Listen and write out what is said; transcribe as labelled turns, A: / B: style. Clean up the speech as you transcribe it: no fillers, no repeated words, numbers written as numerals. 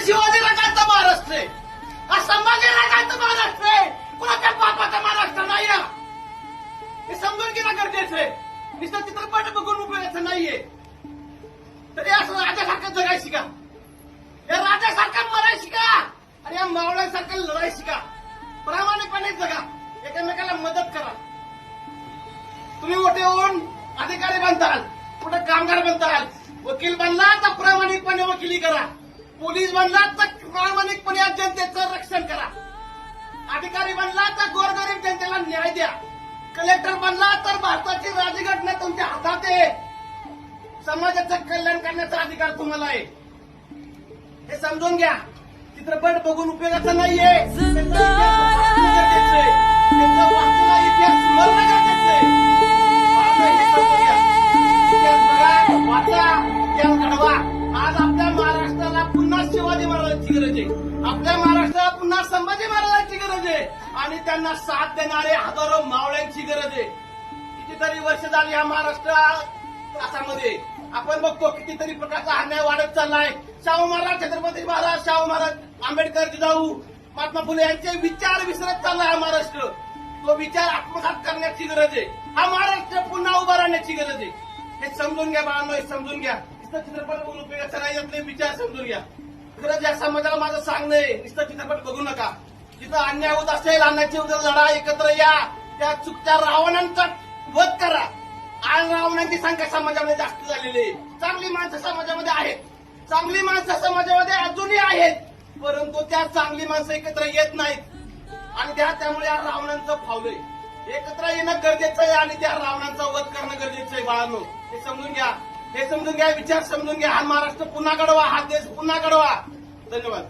A: शिवाजी रागांचा महाराष्ट्र आहे, हा संभाजी रागांचा महाराष्ट्र आहे, कुणाच्या बापाचा महाराष्ट्र नाही हा. हे समजून घेणं गरजेचं आहे. नुसतं चित्रपट बघून उपयोगाचं नाहीये. तरी असं राजासारखं जगायची का, या राजासारखं मरायची का, आणि या मावळ्यासारखं लढायची का. प्रामाणिकपणे जगा, एकमेकाला मदत करा. तुम्ही मोठे होऊन अधिकारी बनताल, कुठे कामगार बनताल, वकील बनला तर प्रामाणिकपणे वकिली करा, पोलीस बनला तर प्रामाणिकपणे जनतेचं रक्षण करा, अधिकारी बनला तर गोरगरीब जनतेला न्याय द्या, कलेक्टर बनला तर भारताची राज्यघटना तुमच्या हातात आहे. समाजाचं कल्याण करण्याचा अधिकार तुम्हाला आहे. हे समजून घ्या. चित्रपट बघून उपयोगाचं नाहीये. त्यांचं वाचलेला इतिहास स्मरण गरजेचं आहे. हे समजून घ्या. इतिहास बघा, वाचा, इतिहास घडवा. आज आपल्या महाराष्ट्राला पुन्हा शिवाजी महाराजांची गरज आहे. आपल्या महाराष्ट्राला पुन्हा संभाजी महाराजांची गरज आहे. आणि त्यांना साथ देणारे हजारो मावळ्यांची गरज आहे. कितीतरी वर्ष झाली या महाराष्ट्रामध्ये आपण बघतो कितीतरी प्रकारचा अन्याय वाढत चाललाय. शाहू महाराज, छत्रपती महाराज, शाहू महाराज, आंबेडकर, जिजाऊ, महात्मा फुले यांचे विचार विसरत चाललाय हा महाराष्ट्र. तो विचार आत्मसात करण्याची गरज आहे. हा महाराष्ट्र पुन्हा उभा राहण्याची गरज आहे. हे समजून घ्या बाळांनो, हे समजून घ्या. नुसतं चित्रपट बघून उपयोगाचा नाही, यातले विचार समजून घ्या. खरंच या समाजाला माझं सांगणं आहे, नुसतं चित्रपट बघू नका. जिथं अन्याय होत असेल, अन्यायाची लढा, एकत्र या. त्या चुकत्या रावणांचा वध करा. आज रावणांची संख्या समाजामध्ये जास्त झालेली आहे. चांगली माणसं समाजामध्ये आहेत, चांगली माणसं समाजामध्ये अजूनही आहेत, परंतु त्या चांगली माणसं एकत्र येत नाहीत आणि त्यामुळे या रावणांचं फावलंय. एकत्र येणं गरजेचं आहे आणि त्या रावणांचा वध करणं गरजेचं आहे बाळांनो. हे समजून घ्या, हे समजून घ्या, विचार समजून घ्या. हा महाराष्ट्र पुन्हा घडवा, हा देश पुन्हा घडवा. धन्यवाद.